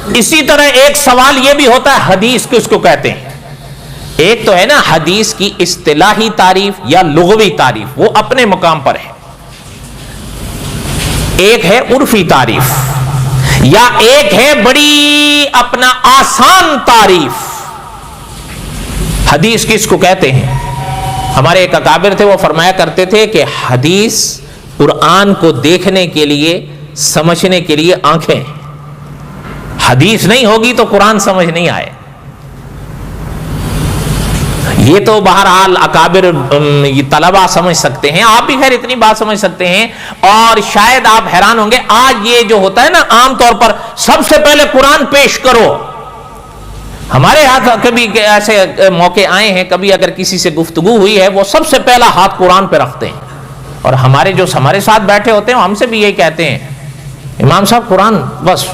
इसी तरह एक सवाल यह भी होता है, हदीस किसको कहते हैं? एक तो है ना हदीस की इस्तिलाही तारीफ या लुग़वी तारीफ, वो अपने मुकाम पर है। एक है उर्फी तारीफ, या एक है बड़ी अपना आसान तारीफ। हदीस किसको कहते हैं? हमारे एक अकाबिर थे, वो फरमाया करते थे कि हदीस कुरान को देखने के लिए, समझने के लिए आंखें। हदीस नहीं होगी तो कुरान समझ नहीं आए। ये तो बहरहाल अकाबिर तलबा समझ सकते हैं, आप भी खैर इतनी बात समझ सकते हैं। और शायद आप हैरान होंगे, आज ये जो होता है ना, आमतौर पर सबसे पहले कुरान पेश करो। हमारे हाथ कभी ऐसे मौके आए हैं, कभी अगर किसी से गुफ्तगू हुई है, वो सबसे पहला हाथ कुरान पे रखते हैं। और हमारे जो हमारे साथ बैठे होते हैं, हमसे भी यही कहते हैं, इमाम साहब कुरान बस